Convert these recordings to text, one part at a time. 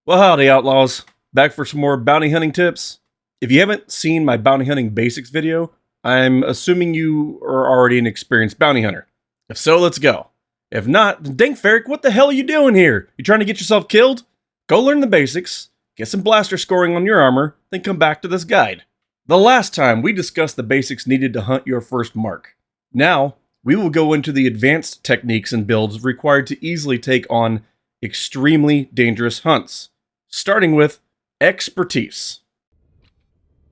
Well, howdy, Outlaws. Back for some more bounty hunting tips. If you haven't seen my bounty hunting basics video, I'm assuming you are already an experienced bounty hunter. If so, let's go. If not, then dang Ferric, what the hell are you doing here? You trying to get yourself killed? Go learn the basics, get some blaster scoring on your armor, then come back to this guide. The last time we discussed the basics needed to hunt your first mark. Now, we will go into the advanced techniques and builds required to easily take on extremely dangerous hunts. Starting with expertise.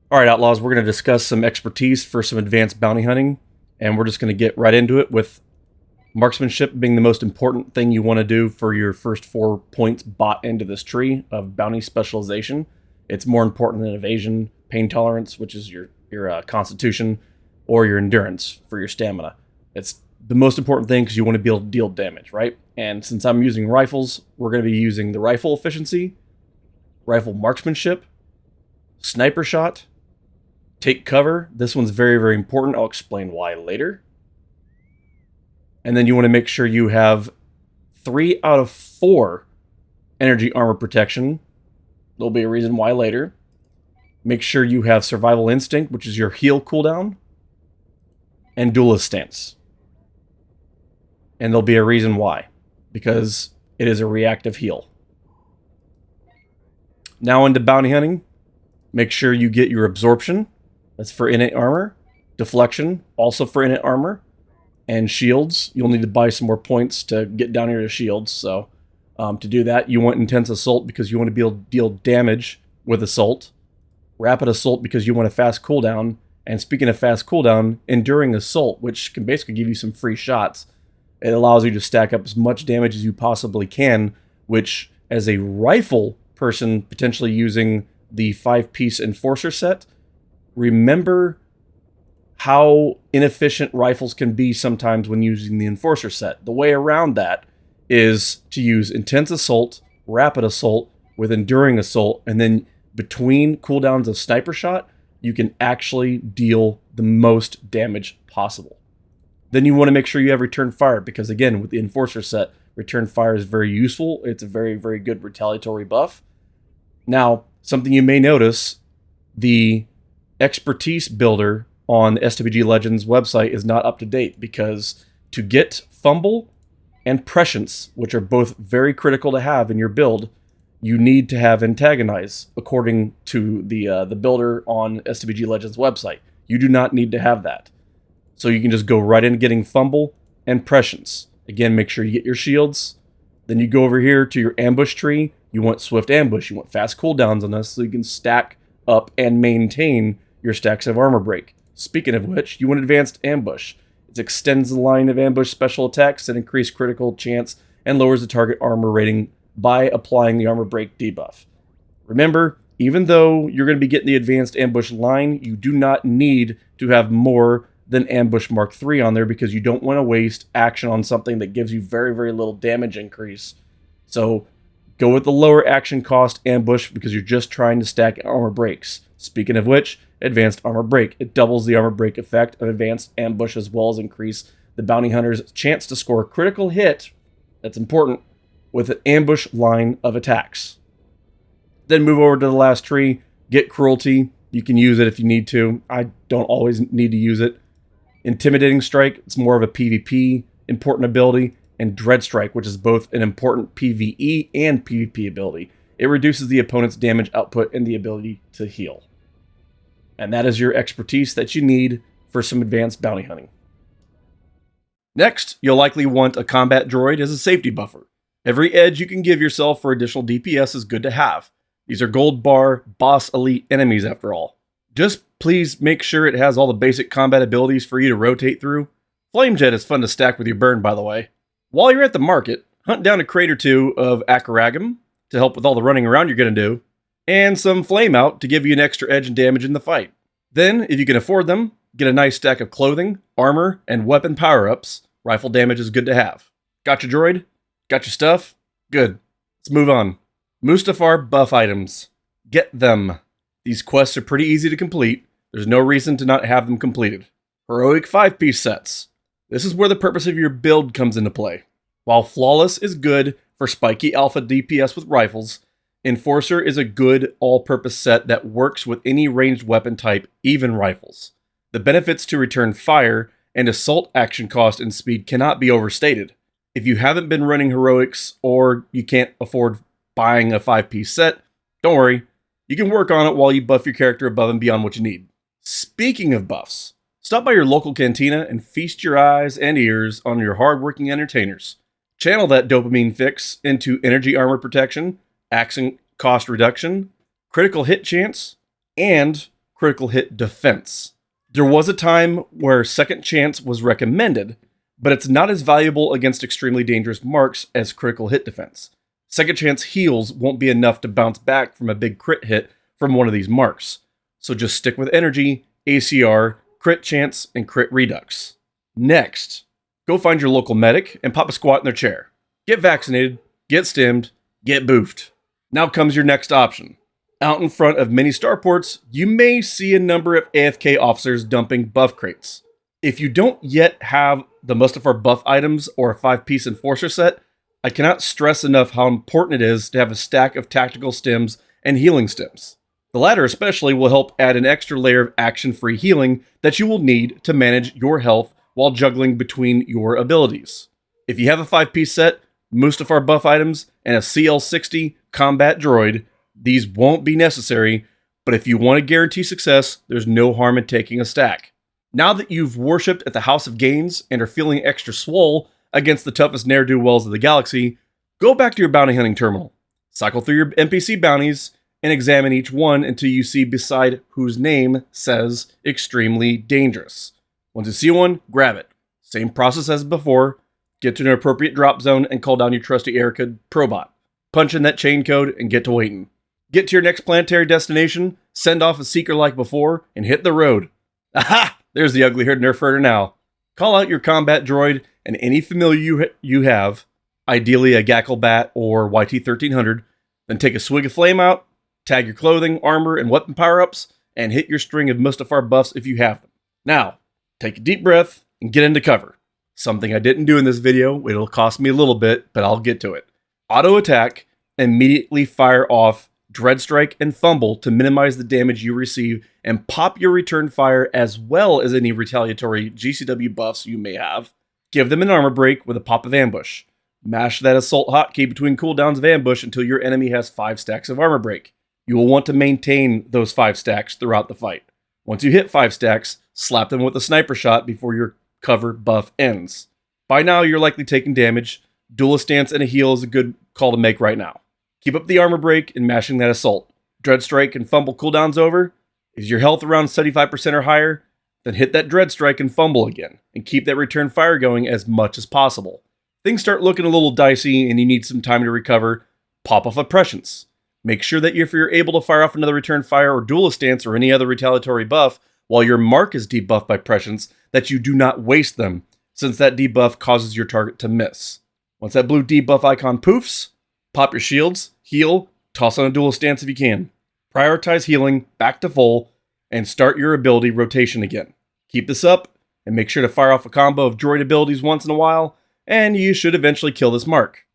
Alright, Outlaws, we're going to discuss some expertise for some advanced bounty hunting, and we're just going to get right into it with marksmanship being the most important thing you want to do for your first 4 points bought into this tree of bounty specialization. It's more important than evasion, pain tolerance, which is your constitution, or your endurance for your stamina. It's the most important thing because you want to be able to deal damage, right? And since I'm using rifles, we're going to be using the rifle efficiency, rifle marksmanship, sniper shot, take cover. This one's very, very important. I'll explain why later. And then you want to make sure you have 3 out of 4 energy armor protection. There'll be a reason why later. Make sure you have survival instinct, which is your heal cooldown, and duelist stance. And there'll be a reason why, because it is a reactive heal. Now into bounty hunting. Make sure you get your absorption. That's for innate armor. Deflection, also for innate armor. And shields. You'll need to buy some more points to get down here to shields. So to do that, you want intense assault because you want to be able to deal damage with assault. Rapid assault because you want a fast cooldown. And speaking of fast cooldown, enduring assault, which can basically give you some free shots. It allows you to stack up as much damage as you possibly can, which as a rifle person potentially using the 5-piece enforcer set, remember how inefficient rifles can be sometimes when using the enforcer set. The way around that is to use intense assault, rapid assault with enduring assault, and then between cooldowns of sniper shot, you can actually deal the most damage possible. Then you want to make sure you have return fire, because again, with the enforcer set, return fire is very useful. It's a very, very good retaliatory buff. Now, something you may notice, the expertise builder on the SWG Legends website is not up to date, because to get fumble and prescience, which are both very critical to have in your build, you need to have antagonize, according to the builder on SWG Legends website. You do not need to have that. So you can just go right in getting fumble and prescience. Again, make sure you get your shields. Then you go over here to your ambush tree. You want swift ambush. You want fast cooldowns on this so you can stack up and maintain your stacks of armor break. Speaking of which, you want advanced ambush. It extends the line of ambush special attacks that increase critical chance and lowers the target armor rating by applying the armor break debuff. Remember, even though you're going to be getting the advanced ambush line, you do not need to have more than ambush mark 3 on there, because you don't want to waste action on something that gives you very, very little damage increase. So go with the lower action cost ambush because you're just trying to stack armor breaks. Speaking of which, advanced armor break. It doubles the armor break effect of advanced ambush as well as increase the bounty hunter's chance to score a critical hit, that's important, with an ambush line of attacks. Then move over to the last tree, get cruelty. You can use it if you need to. I don't always need to use it. Intimidating strike, it's more of a PvP important ability, and dread strike, which is both an important PvE and PvP ability. It reduces the opponent's damage output and the ability to heal. And that is your expertise that you need for some advanced bounty hunting. Next, you'll likely want a combat droid as a safety buffer. Every edge you can give yourself for additional DPS is good to have. These are gold bar, boss elite enemies after all. Just please make sure it has all the basic combat abilities for you to rotate through. Flame Jet is fun to stack with your burn, by the way. While you're at the market, hunt down a crate or 2 of Acaragum to help with all the running around you're going to do, and some Flame Out to give you an extra edge and damage in the fight. Then, if you can afford them, get a nice stack of clothing, armor, and weapon power-ups. Rifle damage is good to have. Got your droid? Got your stuff? Good. Let's move on. Mustafar buff items. Get them. These quests are pretty easy to complete. There's no reason to not have them completed. Heroic 5-piece sets. This is where the purpose of your build comes into play. While Flawless is good for spiky alpha DPS with rifles, Enforcer is a good all-purpose set that works with any ranged weapon type, even rifles. The benefits to return fire and assault action cost and speed cannot be overstated. If you haven't been running heroics or you can't afford buying a 5-piece set, don't worry. You can work on it while you buff your character above and beyond what you need. Speaking of buffs, stop by your local cantina and feast your eyes and ears on your hardworking entertainers. Channel that dopamine fix into energy armor protection, action cost reduction, critical hit chance, and critical hit defense. There was a time where second chance was recommended, but it's not as valuable against extremely dangerous marks as critical hit defense. Second chance heals won't be enough to bounce back from a big crit hit from one of these marks, so just stick with energy, ACR, crit chance, and crit redux. Next, go find your local medic and pop a squat in their chair. Get vaccinated, get stimmed, get boofed. Now comes your next option. Out in front of many starports, you may see a number of AFK officers dumping buff crates. If you don't yet have the Mustafar buff items or a 5-piece Enforcer set, I cannot stress enough how important it is to have a stack of tactical stims and healing stims. The latter especially will help add an extra layer of action-free healing that you will need to manage your health while juggling between your abilities. If you have a 5-piece set, Mustafar buff items, and a CL60 combat droid, these won't be necessary, but if you want to guarantee success, there's no harm in taking a stack. Now that you've worshipped at the House of Gains and are feeling extra swole against the toughest ne'er-do-wells of the galaxy, go back to your bounty hunting terminal. Cycle through your NPC bounties and examine each one until you see beside whose name says extremely dangerous. Once you see one, grab it. Same process as before. Get to an appropriate drop zone and call down your trusty Erica Probot. Punch in that chain code and get to waiting. Get to your next planetary destination, send off a seeker like before, and hit the road. Aha! There's the ugly-haired nerf herder now. Call out your combat droid and any familiar you have, ideally a Gacklebat or YT-1300, then take a swig of flame out, tag your clothing, armor, and weapon power-ups, and hit your string of Mustafar buffs if you have them. Now, take a deep breath and get into cover. Something I didn't do in this video, it'll cost me a little bit, but I'll get to it. Auto attack, immediately fire off Dread Strike and Fumble to minimize the damage you receive, and pop your return fire as well as any retaliatory GCW buffs you may have. Give them an armor break with a pop of ambush. Mash that assault hotkey between cooldowns of ambush until your enemy has 5 stacks of armor break. You will want to maintain those 5 stacks throughout the fight. Once you hit 5 stacks, slap them with a sniper shot before your cover buff ends. By now, you're likely taking damage. Duelist stance and a heal is a good call to make right now. Keep up the armor break and mashing that assault. Dread Strike and Fumble cooldowns over. Is your health around 75% or higher? Then hit that Dread Strike and Fumble again, and keep that return fire going as much as possible. Things start looking a little dicey and you need some time to recover. Pop off a Prescience. Make sure that if you're able to fire off another return fire or duelist stance or any other retaliatory buff while your mark is debuffed by Prescience, that you do not waste them, since that debuff causes your target to miss. Once that blue debuff icon poofs, pop your shields, heal, toss on a duelist stance if you can. Prioritize healing back to full, and start your ability rotation again. Keep this up, and make sure to fire off a combo of droid abilities once in a while, and you should eventually kill this mark.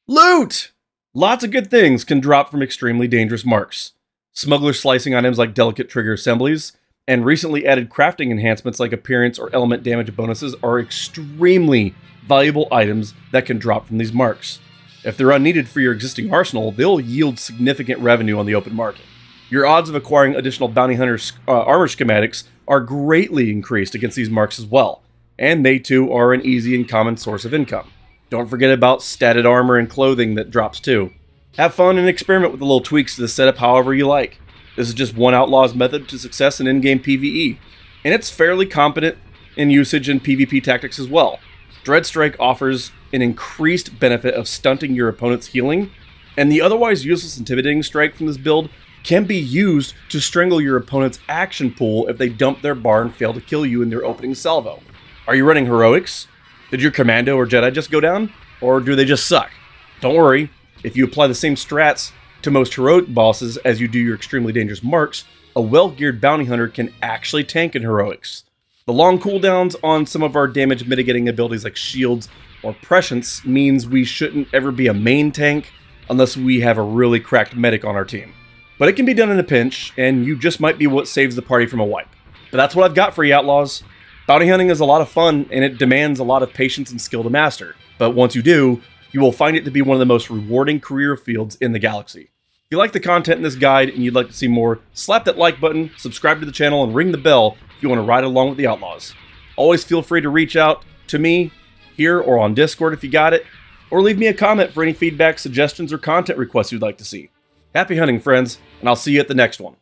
Loot! Lots of good things can drop from extremely dangerous marks. Smuggler slicing items like delicate trigger assemblies, and recently added crafting enhancements like appearance or element damage bonuses are extremely valuable items that can drop from these marks. If they're unneeded for your existing arsenal, they'll yield significant revenue on the open market. Your odds of acquiring additional bounty hunter armor schematics are greatly increased against these marks as well, and they too are an easy and common source of income. Don't forget about statted armor and clothing that drops too. Have fun and experiment with the little tweaks to the setup however you like. This is just one Outlaw's method to success in in-game PvE, and it's fairly competent in usage in PvP tactics as well. Dread Strike offers an increased benefit of stunting your opponent's healing, and the otherwise useless Intimidating Strike from this build can be used to strangle your opponent's action pool if they dump their bar and fail to kill you in their opening salvo. Are you running heroics? Did your Commando or Jedi just go down? Or do they just suck? Don't worry, if you apply the same strats to most heroic bosses as you do your extremely dangerous marks, a well-geared bounty hunter can actually tank in heroics. The long cooldowns on some of our damage mitigating abilities like shields or prescience means we shouldn't ever be a main tank unless we have a really cracked medic on our team. But it can be done in a pinch, and you just might be what saves the party from a wipe. But that's what I've got for you, Outlaws. Bounty hunting is a lot of fun, and it demands a lot of patience and skill to master. But once you do, you will find it to be one of the most rewarding career fields in the galaxy. If you like the content in this guide and you'd like to see more, slap that like button, subscribe to the channel, and ring the bell if you want to ride along with the Outlaws. Always feel free to reach out to me here or on Discord if you got it, or leave me a comment for any feedback, suggestions, or content requests you'd like to see. Happy hunting, friends, and I'll see you at the next one.